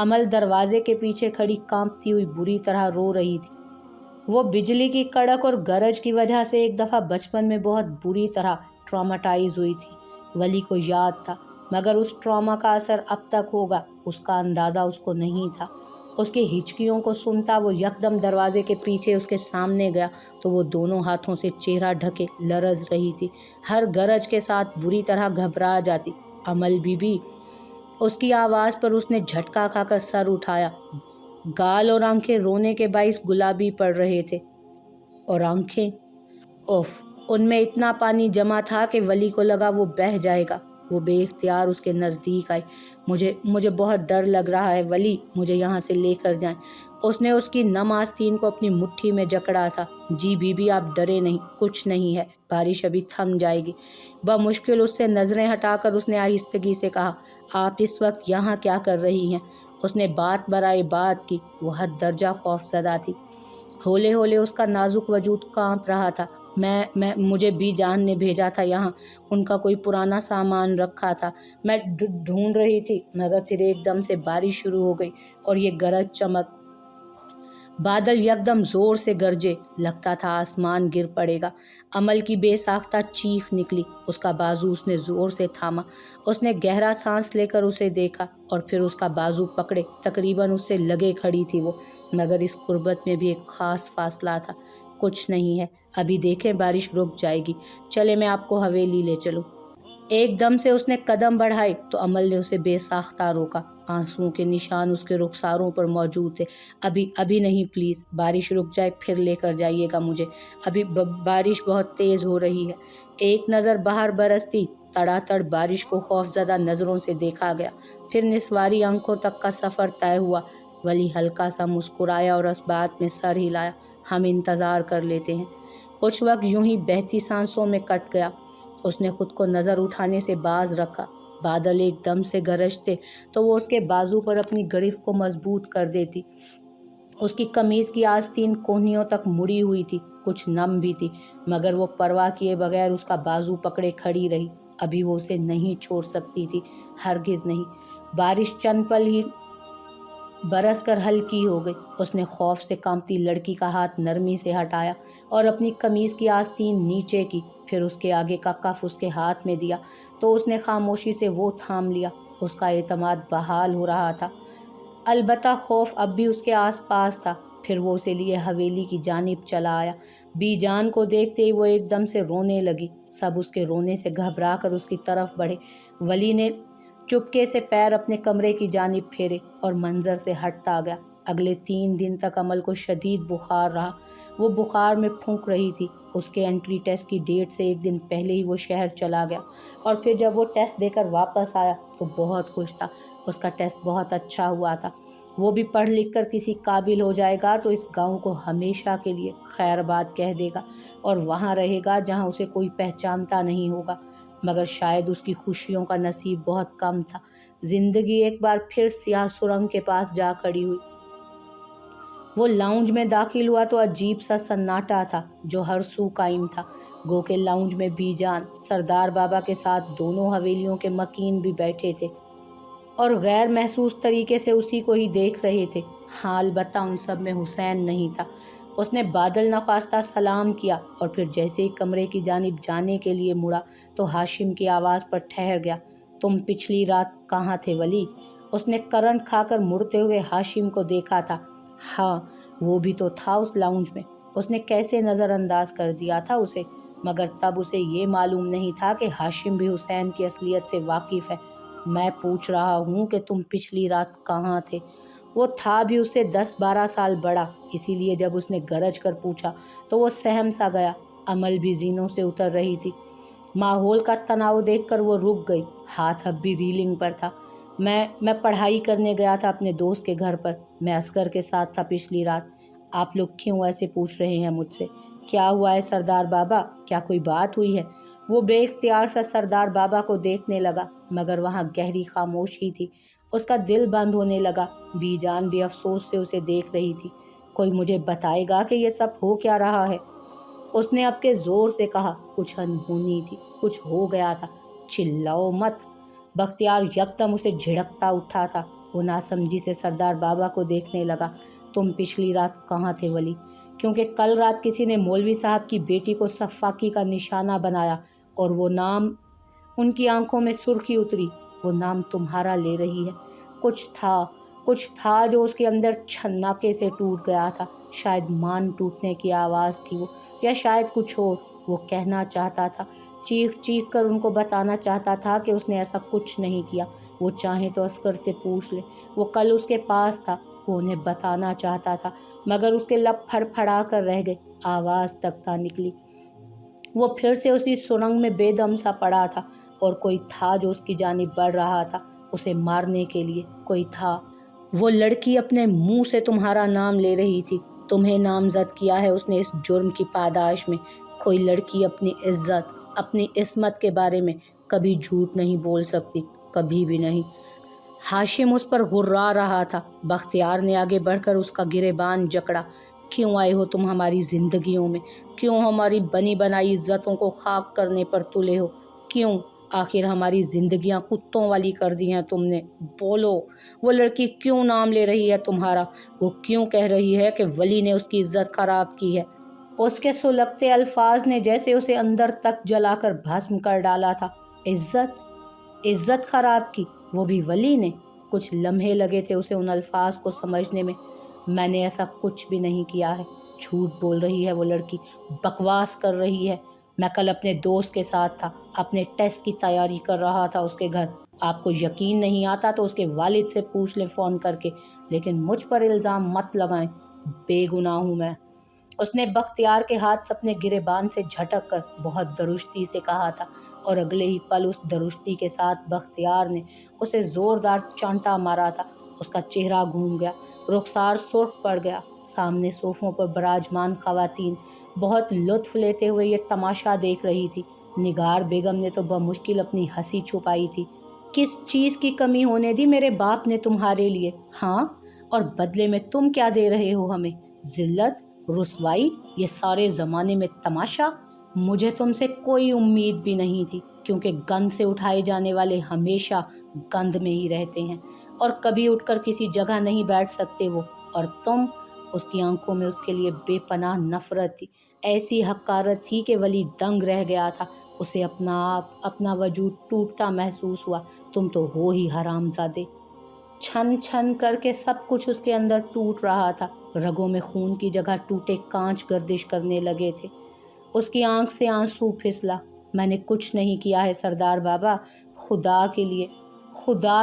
अमल दरवाजे के पीछे खड़ी कांपती हुई बुरी तरह रो रही थी। वो बिजली की कड़क और गरज की वजह से एक दफ़ा बचपन में बहुत बुरी तरह ट्रॉमाटाइज हुई थी। वली को याद था, मगर उस ट्रॉमा का असर अब तक होगा उसका अंदाज़ा उसको नहीं था। उसकी हिचकियों को सुनता वो यकदम दरवाजे के पीछे उसके सामने गया तो वो दोनों हाथों से चेहरा ढके लरज रही थी। हर गरज के साथ बुरी तरह घबरा जाती। अमल बीबी। उसकी आवाज़ पर उसने झटका खाकर सर उठाया। गाल और आंखें रोने के बाइस गुलाबी पड़ रहे थे। और आंखें, उफ, उनमें इतना पानी जमा था कि वली को लगा वो बह जाएगा। वो बेइख्तियार उसके नज़दीक आई। मुझे बहुत डर लग रहा है वली, मुझे यहाँ से लेकर जाएं। उसने उसकी नम आस्तीन को अपनी मुट्ठी में जकड़ा था। जी बीबी, आप डरे नहीं, कुछ नहीं है, बारिश अभी थम जाएगी। बमुश्किल उससे नज़रें हटाकर उसने आहिस्तगी से कहा, आप इस वक्त यहाँ क्या कर रही हैं? उसने बात बराए बात की। वो हद दर्जा खौफज़दा थी। होले होले उसका नाजुक वजूद कांप रहा था। मुझे बीजान ने भेजा था यहाँ, उनका कोई पुराना सामान रखा था, मैं ढूंढ रही थी, मगर फिर एकदम से बारिश शुरू हो गई और ये गरज चमक। बादल यकदम जोर से गरजे, लगता था आसमान गिर पड़ेगा। अमल की बेसाख्ता चीख निकली। उसका बाजू उसने जोर से थामा। उसने गहरा सांस लेकर उसे देखा और फिर उसका बाजू पकड़े तकरीबन उससे लगे खड़ी थी वो, मगर इस कुर्बत में भी एक ख़ास फासला था। कुछ नहीं है, अभी देखें, बारिश रुक जाएगी, चले मैं आपको हवेली ले चलूँ। एकदम से उसने कदम बढ़ाए तो अमल ने उसे बेसाख्ता रोका। आंसुओं के निशान उसके रुखसारों पर मौजूद थे। अभी नहीं, प्लीज़, बारिश रुक जाए फिर लेकर जाइएगा मुझे, अभी बारिश बहुत तेज़ हो रही है। एक नज़र बाहर बरसती तड़ातड़ बारिश को खौफज़दा नज़रों से देखा गया। फिर निस्वारी आंखों तक का सफ़र तय हुआ। वली हल्का सा मुस्कुराया और इस बात में सर हिलाया, हम इंतज़ार कर लेते हैं। कुछ वक्त यूं ही बहती सांसों में कट गया। उसने खुद को नज़र उठाने से बाज रखा। बादल एकदम से गरजते तो वो उसके बाजू पर अपनी गिरफ्त को मजबूत कर देती। उसकी कमीज़ की आस्तीन कोहनियों तक मुड़ी हुई थी, कुछ नम भी थी, मगर वो परवाह किए बगैर उसका बाजू पकड़े खड़ी रही। अभी वो उसे नहीं छोड़ सकती थी, हरगिज़ नहीं। बारिश चंद पल ही बरस कर हल्की हो गई। उसने खौफ से कांपती लड़की का हाथ नरमी से हटाया और अपनी कमीज़ की आस्तीन नीचे की। फिर उसके आगे का कफ उसके हाथ में दिया तो उसने खामोशी से वो थाम लिया। उसका एतमाद बहाल हो रहा था, अलबत्ता खौफ अब भी उसके आसपास था। फिर वो उसे लिए हवेली की जानिब चला आया। बीजान को देखते ही वो एकदम से रोने लगी। सब उसके रोने से घबरा कर उसकी तरफ बढ़े। वली ने चुपके से पैर अपने कमरे की जानिब फेरे और मंजर से हटता गया। अगले 3 दिन तक अमल को शदीद बुखार रहा। वो बुखार में फूंक रही थी। उसके एंट्री टेस्ट की डेट से 1 दिन पहले ही वो शहर चला गया और फिर जब वो टेस्ट देकर वापस आया तो बहुत खुश था। उसका टेस्ट बहुत अच्छा हुआ था। वो भी पढ़ लिख कर किसी काबिल हो जाएगा तो इस गांव को हमेशा के लिए खैराबाद कह देगा और वहाँ रहेगा जहाँ उसे कोई पहचानता नहीं होगा। मगर शायद उसकी खुशियों का नसीब बहुत कम था। जिंदगी एक बार फिर सियाह सुरंग के पास जा खड़ी हुई। वो लाउंज में दाखिल हुआ तो अजीब सा सन्नाटा था जो हर सू कायम था। गो के लाउंज में बीजान, सरदार बाबा के साथ दोनों हवेलियों के मकीन भी बैठे थे और गैर महसूस तरीके से उसी को ही देख रहे थे। हाँ, अलबत्ता उन सब में हुसैन नहीं था। उसने बादल नख्वास्ता सलाम किया और फिर जैसे ही कमरे की जानिब जाने के लिए मुड़ा तो हाशिम की आवाज़ पर ठहर गया। तुम पिछली रात कहाँ थे वली? उसने करंट खाकर मुड़ते हुए हाशिम को देखा था। हाँ, वो भी तो था उस लाउंज में। उसने कैसे नज़रअंदाज कर दिया था उसे, मगर तब उसे ये मालूम नहीं था कि हाशिम भी हुसैन की असलियत से वाकिफ़ है। मैं पूछ रहा हूँ कि तुम पिछली रात कहाँ थे? वो था भी उससे 10-12 साल बड़ा, इसीलिए जब उसने गरज कर पूछा तो वो सहम सा गया। अमल भी जीनों से उतर रही थी। माहौल का तनाव देखकर वो रुक गई। हाथ अब भी रीलिंग पर था। मैं पढ़ाई करने गया था अपने दोस्त के घर पर। मैं असगर के साथ था पिछली रात। आप लोग क्यों ऐसे पूछ रहे हैं मुझसे? क्या हुआ है सरदार बाबा? क्या कोई बात हुई है? वो बेइख्तियार सा सरदार बाबा को देखने लगा, मगर वहाँ गहरी खामोशी थी। उसका दिल बंद होने लगा। बीजान भी अफसोस से उसे देख रही थी। कोई मुझे बताएगा कि ये सब हो क्या रहा है? उसने अब के ज़ोर से कहा। कुछ अनहोनी थी, कुछ हो गया था। चिल्लाओ मत। बख्तियार यकदम उसे झिड़कता उठा था। वो नासमझी से सरदार बाबा को देखने लगा। तुम पिछली रात कहाँ थे वली? क्योंकि कल रात किसी ने मौलवी साहब की बेटी को सफ़ाकी का निशाना बनाया और वो नाम, उनकी आंखों में सुर्खी उतरी, वो नाम तुम्हारा ले रही है। कुछ था जो उसके अंदर छन्नाके से टूट गया था। शायद मान टूटने की आवाज़ थी वो, या शायद कुछ और। वो कहना चाहता था, चीख चीख कर उनको बताना चाहता था कि उसने ऐसा कुछ नहीं किया। वो चाहे तो असगर से पूछ ले, वो कल उसके पास था। वो उन्हें बताना चाहता था, मगर उसके लब फड़फड़ा कर रह गए, आवाज़ तक ना निकली। वो फिर से उसी सुरंग में बेदम सा पड़ा था, और कोई था जो उसकी जानिब बढ़ रहा था, उसे मारने के लिए कोई था। वो लड़की अपने मुंह से तुम्हारा नाम ले रही थी। तुम्हें नामजद किया है उसने इस जुर्म की पादाश में। कोई लड़की अपनी इज्जत, अपनी इस्मत के बारे में कभी झूठ नहीं बोल सकती, कभी भी नहीं। हाशिम उस पर गुर्रा रहा था। बख्तियार ने आगे बढ़कर उसका गिरेबान जकड़ा। क्यों आए हो तुम हमारी ज़िंदगियों में? क्यों हमारी बनी बनाई इज्जतों को खाक करने पर तुले हो? क्यों आखिर हमारी ज़िंदगियां कुत्तों वाली कर दी हैं तुमने? बोलो, वो लड़की क्यों नाम ले रही है तुम्हारा? वो क्यों कह रही है कि वली ने उसकी इज्जत खराब की है? उसके सुलगते अल्फाज ने जैसे उसे अंदर तक जलाकर भस्म कर डाला था। इज्जत खराब की, वो भी वली ने? कुछ लम्हे लगे थे उसे उन अल्फाज को समझने में। मैंने ऐसा कुछ भी नहीं किया है। झूठ बोल रही है वो लड़की, बकवास कर रही है। मैं कल अपने दोस्त के साथ था, अपने टेस्ट की तैयारी कर रहा था उसके घर। आपको यकीन नहीं आता तो उसके वालिद से पूछ लें फ़ोन करके, लेकिन मुझ पर इल्ज़ाम मत लगाएं, बेगुनाह हूँ मैं। उसने बख्तियार के हाथ अपने गिरेबान से झटक कर बहुत दरुस्ती से कहा था, और अगले ही पल उस दरुस्ती के साथ बख्तियार ने उसे ज़ोरदार चांटा मारा था। उसका चेहरा घूम गया, रुखसार सुर्ख पड़ गया। सामने सोफ़ों पर बराजमान ख़वातीन बहुत लुत्फ़ लेते हुए ये तमाशा देख रही थी। निगार बेगम ने तो बमुश्किल अपनी हंसी छुपाई थी। किस चीज़ की कमी होने दी मेरे बाप ने तुम्हारे लिए? हाँ, और बदले में तुम क्या दे रहे हो हमें? ज़िल्लत, रुसवाई, ये सारे ज़माने में तमाशा। मुझे तुमसे कोई उम्मीद भी नहीं थी, क्योंकि गंद से उठाए जाने वाले हमेशा गंद में ही रहते हैं और कभी उठकर किसी जगह नहीं बैठ सकते वो। और तुम, उसकी आंखों में उसके लिए बेपनाह नफरत थी, ऐसी हकारत थी कि वली दंग रह गया था। उसे अपना आप, अपना वजूद टूटता महसूस हुआ। तुम तो हो ही हरामजादे। छन छन करके सब कुछ उसके अंदर टूट रहा था। रगों में खून की जगह टूटे कांच गर्दिश करने लगे थे। उसकी आंख से आंसू फिसला। मैंने कुछ नहीं किया है सरदार बाबा, खुदा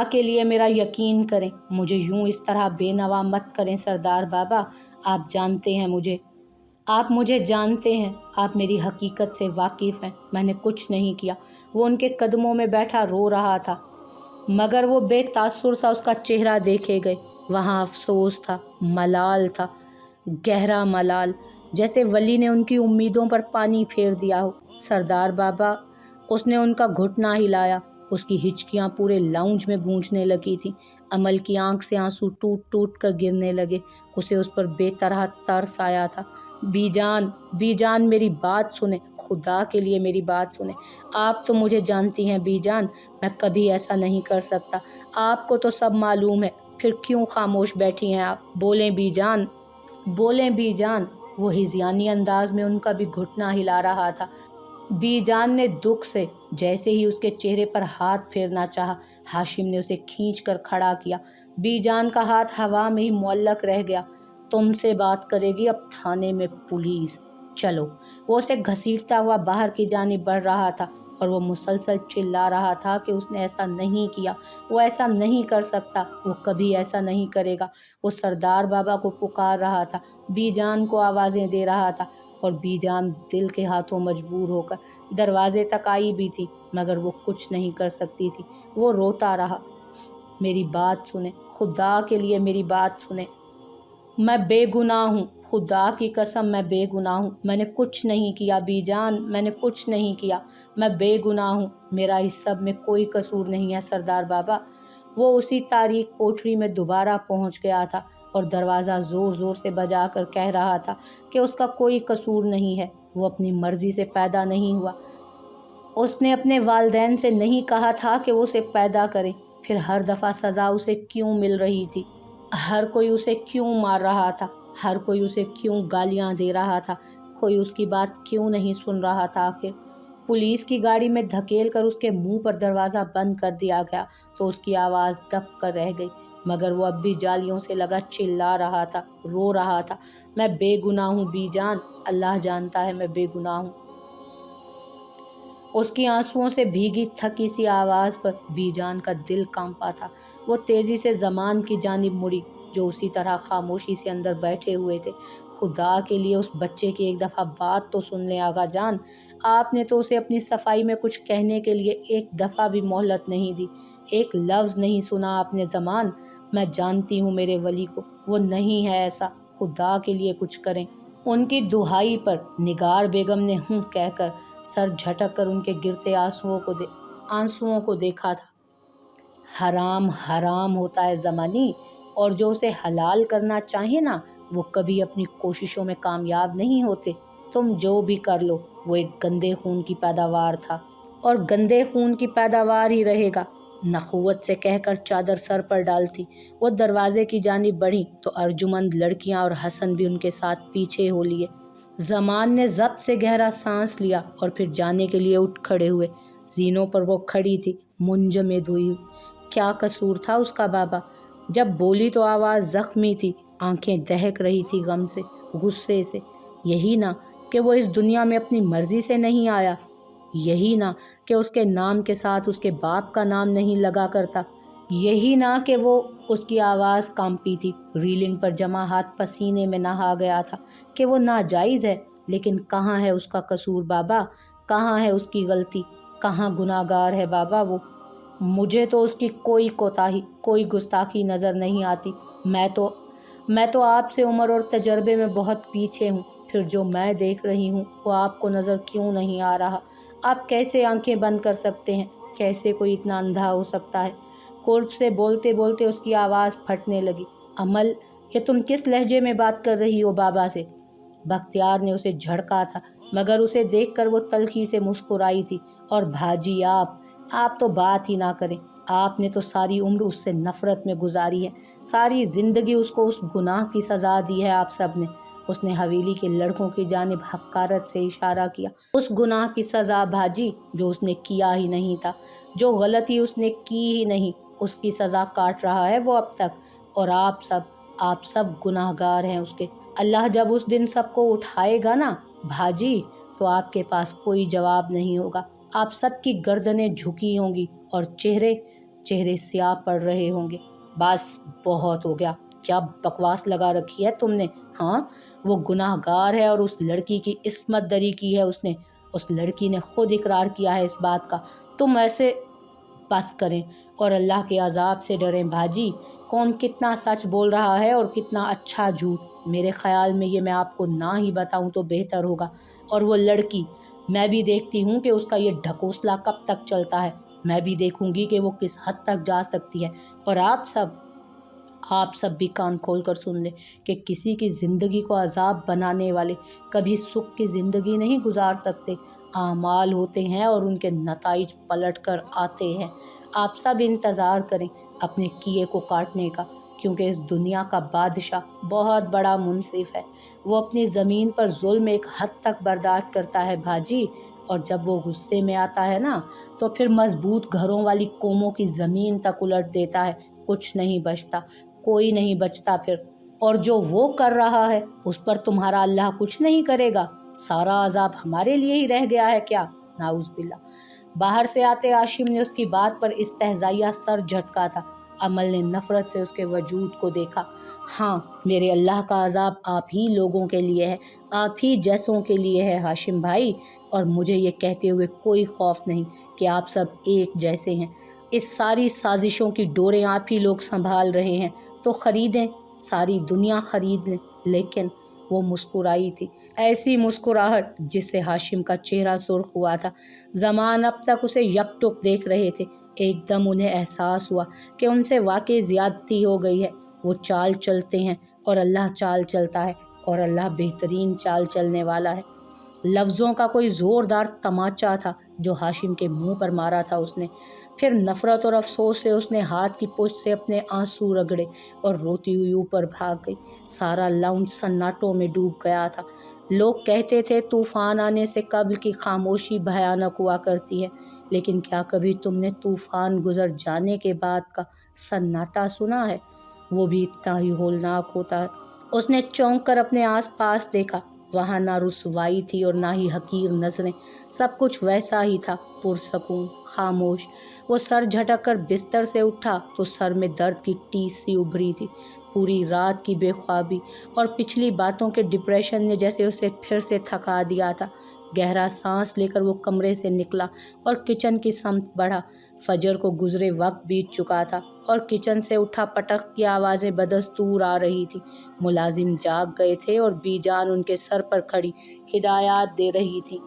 के लिए मेरा यकीन करें। मुझे यूं इस तरह बेनवा मत करें सरदार बाबा। आप जानते हैं मुझे, आप मुझे जानते हैं, आप मेरी हकीकत से वाकिफ़ हैं। मैंने कुछ नहीं किया। वो उनके कदमों में बैठा रो रहा था, मगर वो बेतासुर सा उसका चेहरा देखे गए। वहाँ अफसोस था, मलाल था, गहरा मलाल, जैसे वली ने उनकी उम्मीदों पर पानी फेर दिया हो। सरदार बाबा, उसने उनका घुटना हिलाया। उसकी हिचकियाँ पूरे लाउंज में गूंजने लगी थीं। अमल की आंख से आंसू टूट टूट कर गिरने लगे। उसे उस पर बेतरह तरस आया था। बीजान मेरी बात सुने, खुदा के लिए मेरी बात सुने। आप तो मुझे जानती हैं बीजान, मैं कभी ऐसा नहीं कर सकता। आपको तो सब मालूम है, फिर क्यों खामोश बैठी हैं आप? बोलें बीजान। वो हिज़यानी अंदाज में उनका भी घुटना हिला रहा था। बीजान ने दुख से जैसे ही उसके चेहरे पर हाथ फेरना चाहा, हाशिम ने उसे खींच कर खड़ा किया। बीजान का हाथ हवा में ही मुअल्लक रह गया। तुमसे बात करेगी अब थाने में पुलिस, चलो। वो उसे घसीटता हुआ बाहर की जानिब बढ़ रहा था, और वो मुसलसल चिल्ला रहा था कि उसने ऐसा नहीं किया, वो ऐसा नहीं कर सकता, वो कभी ऐसा नहीं करेगा। वो सरदार बाबा को पुकार रहा था, बीजान को आवाज़ें दे रहा था, और बीजान दिल के हाथों मजबूर होकर दरवाजे तक आई भी थी, मगर वो कुछ नहीं कर सकती थी। वो रोता रहा। मेरी बात सुने, खुदा के लिए मेरी बात सुने। मैं बेगुनाह हूँ, खुदा की कसम मैं बेगुनाह हूँ। मैंने कुछ नहीं किया बीजान, मैंने कुछ नहीं किया। मैं बेगुनाह हूँ, मेरा इस सब में कोई कसूर नहीं है सरदार बाबा। वो उसी तारीक कोठरी में दोबारा पहुँच गया था और दरवाज़ा ज़ोर ज़ोर से बजा कर कह रहा था कि उसका कोई कसूर नहीं है। वो अपनी मर्ज़ी से पैदा नहीं हुआ। उसने अपने वालिदैन से नहीं कहा था कि वो उसे पैदा करें। پھر ہر دفعہ سزا اسے کیوں مل رہی تھی؟ ہر کوئی اسے کیوں مار رہا تھا؟ ہر کوئی اسے کیوں گالیاں دے رہا تھا؟ کوئی اس کی بات کیوں نہیں سن رہا تھا؟ آخر پولیس کی گاڑی میں دھکیل کر اس کے منہ پر دروازہ بند کر دیا گیا تو اس کی آواز دب کر رہ گئی، مگر وہ اب بھی جالیوں سے لگا چلا رہا تھا، رو رہا تھا، میں بے گناہ ہوں بی جان، اللہ جانتا ہے میں بے گناہ ہوں۔ اس کی آنسوؤں سے بھیگی تھکی سی آواز پر بی جان کا دل کانپا تھا۔ وہ تیزی سے زمان کی جانب مڑی جو اسی طرح خاموشی سے اندر بیٹھے ہوئے تھے۔ خدا کے لیے اس بچے کی ایک دفعہ بات تو سن لیں آغا جان، آپ نے تو اسے اپنی صفائی میں کچھ کہنے کے لیے ایک دفعہ بھی مہلت نہیں دی، ایک لفظ نہیں سنا آپ نے زمان۔ میں جانتی ہوں میرے ولی کو، وہ نہیں ہے ایسا، خدا کے لیے کچھ کریں۔ ان کی دہائی پر نگار بیگم نے ہوں کہہ کر سر جھٹک کر ان کے گرتے آنسوؤں کو دیکھا تھا۔ حرام حرام ہوتا ہے زمانی، اور جو اسے حلال کرنا چاہے نا وہ کبھی اپنی کوششوں میں کامیاب نہیں ہوتے۔ تم جو بھی کر لو وہ ایک گندے خون کی پیداوار تھا اور گندے خون کی پیداوار ہی رہے گا، نخوت سے کہہ کر چادر سر پر ڈالتی وہ دروازے کی جانب بڑھی تو ارجمند لڑکیاں اور حسن بھی ان کے ساتھ پیچھے ہو لیے۔ زمان نے ضبط سے گہرا سانس لیا اور پھر جانے کے لیے اٹھ کھڑے ہوئے۔ زینوں پر وہ کھڑی تھی منجمد ہوئی۔ کیا قصور تھا اس کا بابا؟ جب بولی تو آواز زخمی تھی، آنکھیں دہک رہی تھی غم سے، غصے سے۔ یہی نہ کہ وہ اس دنیا میں اپنی مرضی سے نہیں آیا، یہی نہ کہ اس کے نام کے ساتھ اس کے باپ کا نام نہیں لگا کرتا، یہی نہ کہ وہ اس کی آواز کانپی تھی، ریلنگ پر جمع ہاتھ پسینے میں نہا گیا تھا کہ وہ ناجائز ہے۔ لیکن کہاں ہے اس کا قصور بابا؟ کہاں ہے اس کی غلطی؟ کہاں گناہ گار ہے بابا وہ؟ مجھے تو اس کی کوئی کوتاہی، کوئی گستاخی نظر نہیں آتی۔ میں تو آپ سے عمر اور تجربے میں بہت پیچھے ہوں، پھر جو میں دیکھ رہی ہوں وہ آپ کو نظر کیوں نہیں آ رہا؟ آپ کیسے آنکھیں بند کر سکتے ہیں؟ کیسے کوئی اتنا اندھا ہو سکتا ہے؟ قرب سے بولتے بولتے اس کی آواز پھٹنے لگی۔ عمل، یہ تم کس لہجے میں بات کر رہی ہو بابا سے؟ بختیار نے اسے جھڑکا تھا مگر اسے دیکھ کر وہ تلخی سے مسکرائی تھی۔ اور بھاجی آپ تو بات ہی نہ کریں، آپ نے تو ساری عمر اس سے نفرت میں گزاری ہے، ساری زندگی اس کو اس گناہ کی سزا دی ہے آپ سب نے۔ اس نے حویلی کے لڑکوں کی جانب حقارت سے اشارہ کیا۔ اس گناہ کی سزا بھاجی جو اس نے کیا ہی نہیں تھا، جو غلطی اس نے کی ہی نہیں، اس کی سزا کاٹ رہا ہے وہ اب تک، اور آپ سب گناہ گار ہیں اس کے۔ اللہ جب اس دن سب کو اٹھائے گا نا بھاجی تو آپ کے پاس کوئی جواب نہیں ہوگا، آپ سب کی گردنیں جھکی ہوں گی اور چہرے سیاہ پڑ رہے ہوں گے۔ بس بہت ہو گیا، کیا بکواس لگا رکھی ہے تم نے؟ ہاں وہ گناہ گار ہے اور اس لڑکی کی عصمت دری کی ہے اس نے، اس لڑکی نے خود اقرار کیا ہے اس بات کا۔ تم ایسے بس کریں اور اللہ کے عذاب سے ڈریں بھاجی۔ کون کتنا سچ بول رہا ہے اور کتنا اچھا جھوٹ، میرے خیال میں یہ میں آپ کو نہ ہی بتاؤں تو بہتر ہوگا۔ اور وہ لڑکی، میں بھی دیکھتی ہوں کہ اس کا یہ ڈھکوسلا کب تک چلتا ہے، میں بھی دیکھوں گی کہ وہ کس حد تک جا سکتی ہے۔ اور آپ سب بھی کان کھول کر سن لیں کہ کسی کی زندگی کو عذاب بنانے والے کبھی سکھ کی زندگی نہیں گزار سکتے۔ اعمال ہوتے ہیں اور ان کے نتائج پلٹ کر آتے ہیں۔ آپ سب انتظار کریں اپنے کیے کو کاٹنے کا، کیونکہ اس دنیا کا بادشاہ بہت بڑا منصف ہے، وہ اپنی زمین پر ظلم ایک حد تک برداشت کرتا ہے بھاجی، اور جب وہ غصے میں آتا ہے نا تو پھر مضبوط گھروں والی قوموں کی زمین تک الٹ دیتا ہے، کچھ نہیں بچتا، کوئی نہیں بچتا پھر۔ اور جو وہ کر رہا ہے اس پر تمہارا اللہ کچھ نہیں کرے گا؟ سارا عذاب ہمارے لیے ہی رہ گیا ہے کیا؟ نعوذ باللہ۔ باہر سے آتے ہاشم نے اس کی بات پر استہزائیہ سر جھٹکا تھا۔ عمل نے نفرت سے اس کے وجود کو دیکھا۔ ہاں میرے اللہ کا عذاب آپ ہی لوگوں کے لیے ہے، آپ ہی جیسوں کے لیے ہے ہاشم بھائی، اور مجھے یہ کہتے ہوئے کوئی خوف نہیں کہ آپ سب ایک جیسے ہیں۔ اس ساری سازشوں کی ڈوریں آپ ہی لوگ سنبھال رہے ہیں تو خریدیں، ساری دنیا خرید لیں۔ لیکن وہ مسکرائی تھی، ایسی مسکراہٹ جس سے ہاشم کا چہرہ سرخ ہوا تھا۔ زمان اب تک اسے یکٹک دیکھ رہے تھے، ایک دم انہیں احساس ہوا کہ ان سے واقعی زیادتی ہو گئی ہے۔ وہ چال چلتے ہیں اور اللہ چال چلتا ہے، اور اللہ بہترین چال چلنے والا ہے۔ لفظوں کا کوئی زوردار تماچا تھا جو ہاشم کے منہ پر مارا تھا اس نے۔ फिर नफरत और अफसोस से उसने हाथ की पुष्ट से अपने आंसू रगड़े और रोती हुई ऊपर भाग गई। सारा लाउंज सन्नाटों में डूब गया था। लोग कहते थे तूफान आने से कब्ल की खामोशी भयानक हुआ करती है, लेकिन क्या कभी तुमने तूफान गुजर जाने के बाद का सन्नाटा सुना है? वो भी इतना ही होलनाक होता है। उसने चौंक कर अपने आसपास देखा। वहाँ ना रुसवाई थी और ना ही हकीर नजरें। सब कुछ वैसा ही था, पुरसकून, खामोश। वो सर झटक कर बिस्तर से उठा तो सर में दर्द की टीस सी उभरी थी। पूरी रात की बेख्वाबी और पिछली बातों के डिप्रेशन ने जैसे उसे फिर से थका दिया था। गहरा सांस लेकर वो कमरे से निकला और किचन की समत बढ़ा। फजर को गुजरे वक्त बीत चुका था और किचन से उठा पटक की आवाज़ें बदस्तूर आ रही थी। मुलाजिम जाग गए थे और बीजान उनके सर पर खड़ी हिदायत दे रही थी।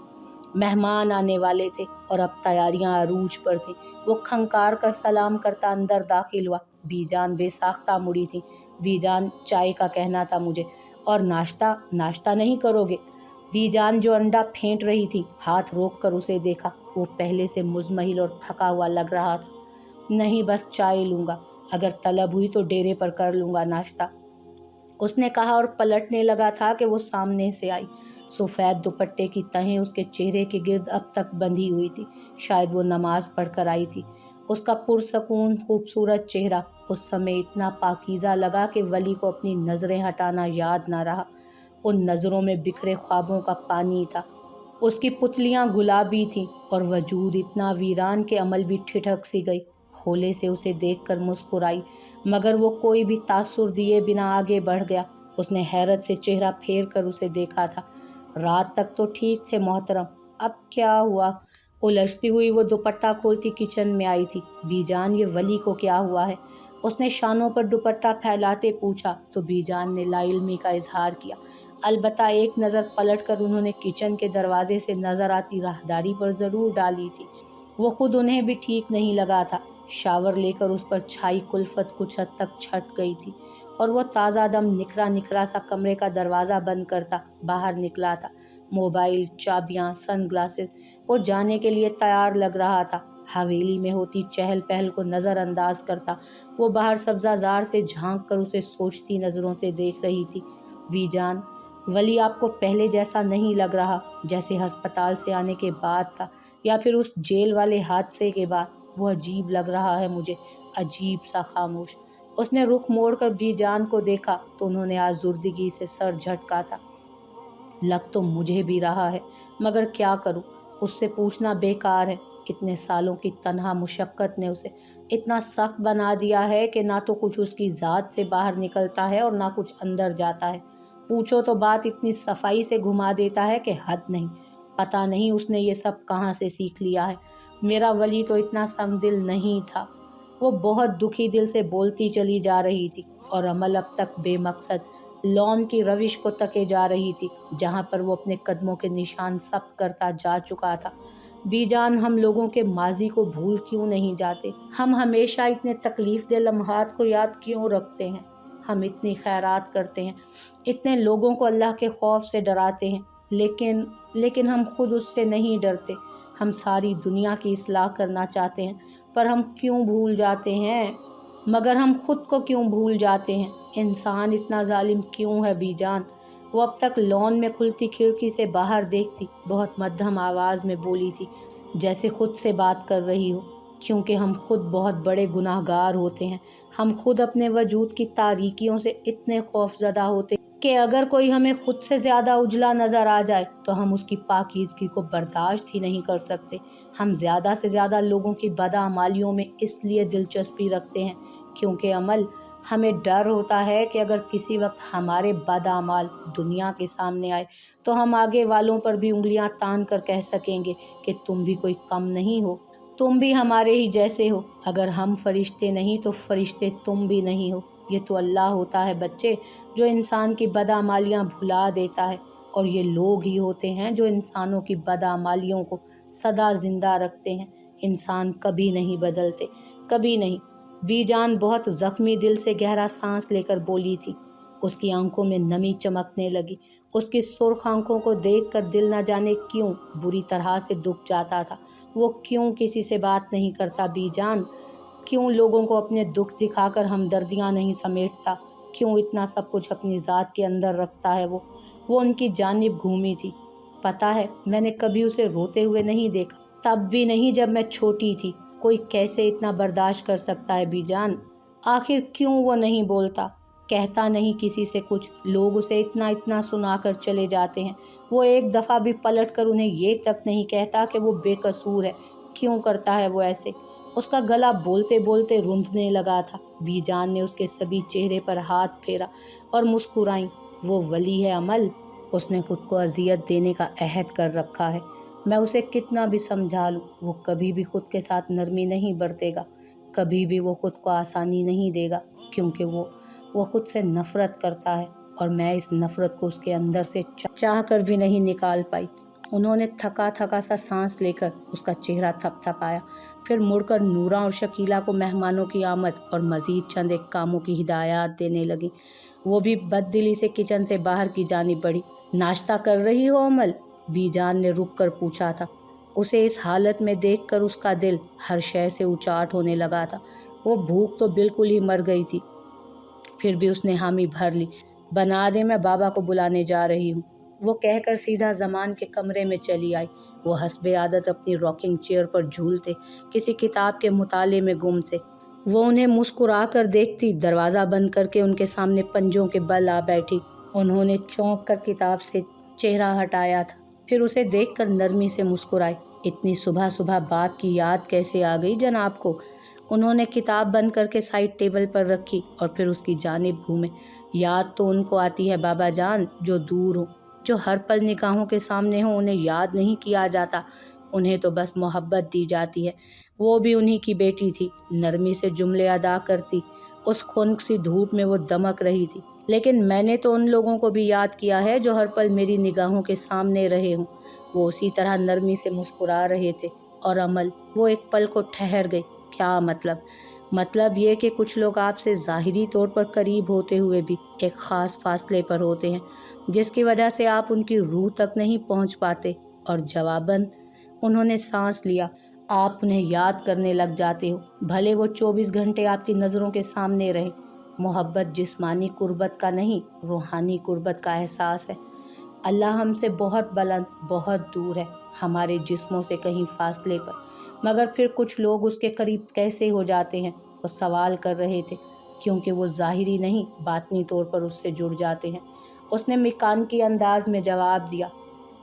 मेहमान आने वाले थे और अब तैयारियां अरूज पर थी। वो खंकार कर सलाम करता अंदर दाखिल हुआ। बीजान बेसाख्ता मुड़ी थी। बीजान, चाय का कहना था मुझे। और नाश्ता? नाश्ता नहीं करोगे? बीजान जो अंडा फेंट रही थी, हाथ रोक कर उसे देखा। वो पहले से मुजमहिल और थका हुआ लग रहा था। नहीं, बस चाय लूँगा। अगर तलब हुई तो डेरे पर कर लूँगा नाश्ता, उसने कहा और पलटने लगा था कि वो सामने से आई। सफ़ेद दुपट्टे की तहें उसके चेहरे के गिर्द अब तक बंधी हुई थी। शायद वो नमाज पढ़कर आई थी। उसका पुरसकून खूबसूरत चेहरा उस समय इतना पाकीज़ा लगा कि वली को अपनी नज़रें हटाना याद ना रहा। उन नज़रों में बिखरे ख्वाबों का पानी था। उसकी पुतलियां गुलाबी थीं और वजूद इतना वीरान के अमल भी ठिठक सी गई। भोले से उसे देखकर मुस्कुराई, मगर वो कोई भी तासुर दिए बिना आगे बढ़ गया। उसने हैरत से चेहरा फेर कर उसे देखा था। रात तक तो ठीक थे मोहतरम, अब क्या हुआ? उलझती हुई वो दुपट्टा खोलती किचन में आई थी। बीजान, ये वली को क्या हुआ है? उसने शानों पर दुपट्टा फैलाते पूछा तो बीजान ने लाइल्मी का इजहार किया। अलबत्ता एक नज़र पलट कर उन्होंने किचन के दरवाजे से नज़र आती राहदारी पर ज़रूर डाली थी। वो खुद उन्हें भी ठीक नहीं लगा था। शावर लेकर उस पर छाई कुल्फत कुछ हद तक छट गई थी और वो ताज़ा दम निखरा निखरा सा कमरे का दरवाज़ा बंद करता बाहर निकला था। मोबाइल, चाबियाँ, सनग्लासेस, वो जाने के लिए तैयार लग रहा था। हवेली में होती चहल पहल को नज़रअंदाज करता वो बाहर सब्ज़ाजार से झांक कर उसे सोचती नज़रों से देख रही थी। बीजान, वली आपको पहले जैसा नहीं लग रहा, जैसे अस्पताल से आने के बाद था या फिर उस जेल वाले हादसे के बाद। वो अजीब लग रहा है मुझे, अजीब सा खामोश। उसने रुख मोड़कर बीजान को देखा तो उन्होंने आज़ुर्दगी से सर झटका था। लग तो मुझे भी रहा है, मगर क्या करूं? उससे पूछना बेकार है। इतने सालों की तन्हा मुशक्क़त ने उसे इतना सख्त बना दिया है कि ना तो कुछ उसकी ज़ात से बाहर निकलता है और ना कुछ अंदर जाता है। पूछो तो बात इतनी सफाई से घुमा देता है कि हद नहीं। पता नहीं उसने ये सब कहाँ से सीख लिया है। मेरा वली तो इतना संगदिल नहीं था। वो बहुत दुखी दिल से बोलती चली जा रही थी और अमल अब तक बेमकसद लौम की रविश को तके जा रही थी, जहाँ पर वो अपने कदमों के निशान सब्त करता जा चुका था। बीजान, हम लोगों के माजी को भूल क्यों नहीं जाते? हम हमेशा इतने तकलीफ दे लम्हात को याद क्यों रखते हैं? हम इतनी खैरात करते हैं, इतने लोगों को अल्लाह के खौफ से डराते हैं, लेकिन हम खुद उससे नहीं डरते। हम सारी दुनिया की इस्लाह करना चाहते हैं, पर हम क्यों भूल जाते हैं? मगर हम खुद को क्यों भूल जाते हैं? इंसान इतना जालिम क्यों है बीजान? वो अब तक लॉन में खुलती खिड़की से बाहर देखती बहुत मध्यम आवाज़ में बोली थी, जैसे खुद से बात कर रही हो। क्योंकि हम खुद बहुत बड़े गुनाहगार होते हैं। हम खुद अपने वजूद की तारीकियों से इतने खौफजदा होते कि अगर कोई हमें खुद से ज़्यादा उजला नज़र आ जाए तो हम उसकी पाकीज़गी को बर्दाश्त ही नहीं कर सकते। हम ज़्यादा से ज़्यादा लोगों की बदअमालियों में इसलिए दिलचस्पी रखते हैं क्योंकि अमल, हमें डर होता है कि अगर किसी वक्त हमारे बदअमाल दुनिया के सामने आए तो हम आगे वालों पर भी उंगलियां तान कर कह सकेंगे कि तुम भी कोई कम नहीं हो, तुम भी हमारे ही जैसे हो। अगर हम फरिश्ते नहीं तो फरिश्ते तुम भी नहीं हो। ये तो अल्लाह होता है बच्चे, जो इंसान की बदअमालियाँ भुला देता है, और ये लोग ही होते हैं जो इंसानों की बदअमालियों को सदा ज़िंदा रखते हैं। इंसान कभी नहीं बदलते, कभी नहीं। बीजान बहुत ज़ख्मी दिल से गहरा सांस लेकर बोली थी। उसकी आंखों में नमी चमकने लगी। उसकी सुर्ख आंखों को देखकर दिल न जाने क्यों बुरी तरह से दुख जाता था। وہ کیوں کسی سے بات نہیں کرتا بی جان؟ کیوں لوگوں کو اپنے دکھ دکھا کر ہمدردیاں نہیں سمیٹتا؟ کیوں اتنا سب کچھ اپنی ذات کے اندر رکھتا ہے؟ وہ ان کی جانب گھومی تھی۔ پتہ ہے میں نے کبھی اسے روتے ہوئے نہیں دیکھا، تب بھی نہیں جب میں چھوٹی تھی۔ کوئی کیسے اتنا برداشت کر سکتا ہے بی جان؟ آخر کیوں وہ نہیں بولتا، کہتا نہیں کسی سے کچھ؟ لوگ اسے اتنا سنا کر چلے جاتے ہیں، وہ ایک دفعہ بھی پلٹ کر انہیں یہ تک نہیں کہتا کہ وہ بے قصور ہے۔ کیوں کرتا ہے وہ ایسے؟ اس کا گلا بولتے بولتے روندنے لگا تھا۔ بی جان نے اس کے سبھی چہرے پر ہاتھ پھیرا اور مسکرائیں۔ وہ ولی ہے امل، اس نے خود کو اذیت دینے کا عہد کر رکھا ہے۔ میں اسے کتنا بھی سمجھا لوں، وہ کبھی بھی خود کے ساتھ نرمی نہیں برتے گا، کبھی بھی وہ خود کو آسانی نہیں دے گا، کیونکہ وہ خود سے نفرت کرتا ہے، اور میں اس نفرت کو اس کے اندر سے چاہ کر بھی نہیں نکال پائی۔ انہوں نے تھکا سا سانس لے کر اس کا چہرہ تھپ تھپایا، پھر مڑ کر نورا اور شکیلہ کو مہمانوں کی آمد اور مزید چند ایک کاموں کی ہدایات دینے لگی۔ وہ بھی بد دلی سے کچن سے باہر کی جانب بڑھی۔ ناشتہ کر رہی ہو امل؟ بی جان نے رک کر پوچھا تھا۔ اسے اس حالت میں دیکھ کر اس کا دل ہر شے سے اچاٹ ہونے لگا تھا۔ وہ بھوک تو بالکل ہی مر گئی تھی، پھر بھی اس نے حامی بھر لی۔ بنا دے، میں بابا کو بلانے جا رہی ہوں، وہ کہہ کر سیدھا زمان کے کمرے میں چلی آئی۔ وہ حسب عادت اپنی راکنگ چیئر پر جھولتے کسی کتاب کے مطالعے میں گم تھے۔ وہ انہیں مسکرا کر دیکھتی دروازہ بند کر کے ان کے سامنے پنجوں کے بل آ بیٹھی۔ انہوں نے چونک کر کتاب سے چہرہ ہٹایا تھا، پھر اسے دیکھ کر نرمی سے مسکرائی۔ اتنی صبح باپ کی یاد کیسے آ گئی جناب کو؟ انہوں نے کتاب بند کر کے سائڈ ٹیبل پر رکھی اور پھر اس کی جانب گھومے۔ یاد تو ان کو آتی ہے بابا جان جو دور ہوں، جو ہر پل نگاہوں کے سامنے ہوں۔ انہیں یاد نہیں کیا جاتا، انہیں تو بس محبت دی جاتی ہے۔ وہ بھی انہی کی بیٹی تھی، نرمی سے جملے ادا کرتی، اس خنک سی دھوپ میں وہ دمک رہی تھی۔ لیکن میں نے تو ان لوگوں کو بھی یاد کیا ہے جو ہر پل میری نگاہوں کے سامنے رہے ہوں۔ وہ اسی طرح نرمی سے مسکرا رہے تھے۔ اور عمل، وہ ایک پل کو ٹھہر گئی۔ کیا مطلب یہ کہ کچھ لوگ آپ سے ظاہری طور پر قریب ہوتے ہوئے بھی ایک خاص فاصلے پر ہوتے ہیں، جس کی وجہ سے آپ ان کی روح تک نہیں پہنچ پاتے، اور جواباً انہوں نے سانس لیا، آپ انہیں یاد کرنے لگ جاتے ہو، بھلے وہ 24 گھنٹے آپ کی نظروں کے سامنے رہیں۔ محبت جسمانی قربت کا نہیں، روحانی قربت کا احساس ہے۔ اللہ ہم سے بہت بلند، بہت دور ہے، ہمارے جسموں سے کہیں فاصلے پر، مگر پھر کچھ لوگ اس کے قریب کیسے ہو جاتے ہیں؟ وہ سوال کر رہے تھے، کیونکہ وہ ظاہری نہیں باطنی طور پر اس سے جڑ جاتے ہیں۔ اس نے مکانکی انداز میں جواب دیا۔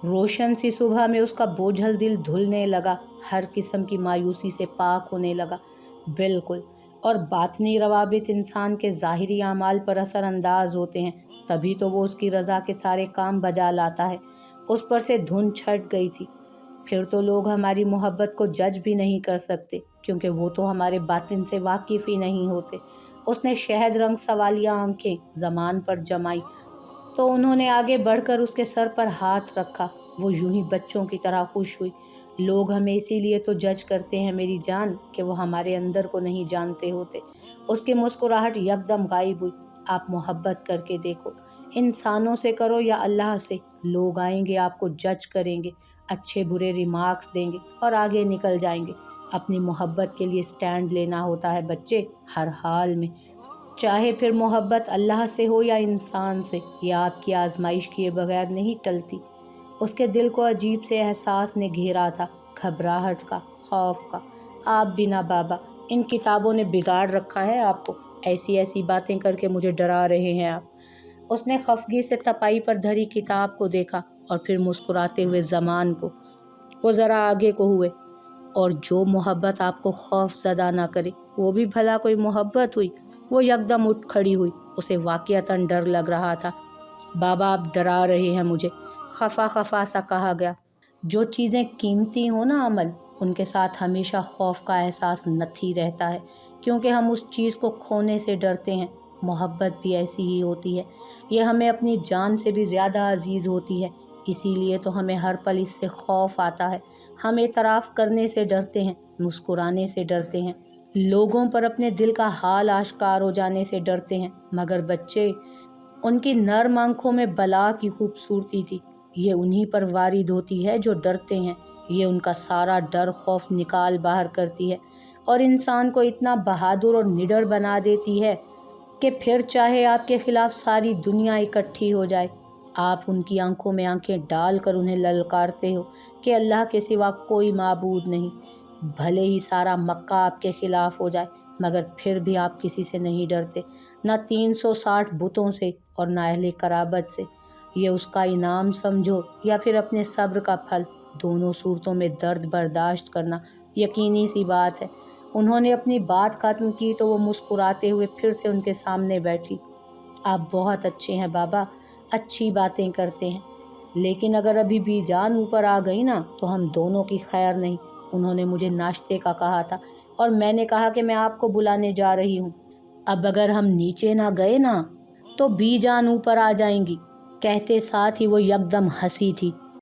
روشن سی صبح میں اس کا بوجھل دل دھلنے لگا، ہر قسم کی مایوسی سے پاک ہونے لگا۔ بالکل، اور باطنی روابط انسان کے ظاہری اعمال پر اثر انداز ہوتے ہیں، تبھی تو وہ اس کی رضا کے سارے کام بجا لاتا ہے۔ اس پر سے دھن چھٹ گئی تھی۔ پھر تو لوگ ہماری محبت کو جج بھی نہیں کر سکتے، کیونکہ وہ تو ہمارے باطن سے واقف ہی نہیں ہوتے۔ اس نے شہد رنگ سوالیہ آنکھیں زمان پر جمائی تو انہوں نے آگے بڑھ کر اس کے سر پر ہاتھ رکھا۔ وہ یوں ہی بچوں کی طرح خوش ہوئی۔ لوگ ہمیں اسی لیے تو جج کرتے ہیں میری جان، کہ وہ ہمارے اندر کو نہیں جانتے ہوتے۔ اس کی مسکراہٹ یکدم غائب ہوئی۔ آپ محبت کر کے دیکھو، انسانوں سے کرو یا اللہ سے، لوگ آئیں گے آپ کو جج کریں گے، اچھے برے ریمارکس دیں گے اور آگے نکل جائیں گے۔ اپنی محبت کے لیے سٹینڈ لینا ہوتا ہے بچے، ہر حال میں، چاہے پھر محبت اللہ سے ہو یا انسان سے، یہ آپ کی آزمائش کیے بغیر نہیں ٹلتی۔ اس کے دل کو عجیب سے احساس نے گھیرا تھا، گھبراہٹ کا، خوف کا۔ آپ بھی نہ بابا، ان کتابوں نے بگاڑ رکھا ہے آپ کو، ایسی باتیں کر کے مجھے ڈرا رہے ہیں آپ۔ اس نے خفگی سے تپائی پر دھری کتاب کو دیکھا اور پھر مسکراتے ہوئے زمان کو۔ وہ ذرا آگے کو ہوئے۔ اور جو محبت آپ کو خوف زدہ نہ کرے، وہ بھی بھلا کوئی محبت ہوئی؟ وہ یکدم اٹھ کھڑی ہوئی، اسے واقعتاً ڈر لگ رہا تھا۔ بابا آپ ڈرا رہے ہیں مجھے، خفا سا کہا گیا۔ جو چیزیں قیمتی ہوں نا عمل، ان کے ساتھ ہمیشہ خوف کا احساس نتھی رہتا ہے، کیونکہ ہم اس چیز کو کھونے سے ڈرتے ہیں۔ محبت بھی ایسی ہی ہوتی ہے، یہ ہمیں اپنی جان سے بھی زیادہ عزیز ہوتی ہے، اسی لیے تو ہمیں ہر پل اس سے خوف آتا ہے۔ ہم اعتراف کرنے سے ڈرتے ہیں، مسکرانے سے ڈرتے ہیں، لوگوں پر اپنے دل کا حال آشکار ہو جانے سے ڈرتے ہیں، مگر بچے، ان کی نرم آنکھوں میں بلا کی خوبصورتی تھی۔ یہ انہی پر وارد ہوتی ہے جو ڈرتے ہیں، یہ ان کا سارا ڈر خوف نکال باہر کرتی ہے اور انسان کو اتنا بہادر اور نڈر بنا دیتی ہے کہ پھر چاہے آپ کے خلاف ساری دنیا اکٹھی ہو جائے، آپ ان کی آنکھوں میں آنکھیں ڈال کر انہیں للکارتے ہو کہ اللہ کے سوا کوئی معبود نہیں۔ بھلے ہی سارا مکہ آپ کے خلاف ہو جائے مگر پھر بھی آپ کسی سے نہیں ڈرتے، نہ 360 بتوں سے اور نہ اہل قرابت سے۔ یہ اس کا انعام سمجھو یا پھر اپنے صبر کا پھل، دونوں صورتوں میں درد برداشت کرنا یقینی سی بات ہے۔ انہوں نے اپنی بات ختم کی تو وہ مسکراتے ہوئے پھر سے ان کے سامنے بیٹھی۔ آپ بہت اچھے ہیں بابا، اچھی باتیں کرتے ہیں، لیکن اگر ابھی بھی جان اوپر آ گئی نا تو ہم دونوں کی خیر نہیں۔ انہوں نے مجھے ناشتے کا کہا تھا اور میں نے کہا کہ میں آپ کو بلانے جا رہی ہوں۔ اب اگر ہم نیچے نہ گئے نا تو بھی جان اوپر آ جائیں گی۔ کہتے ساتھ ہی وہ یکدم ہنسی تھی۔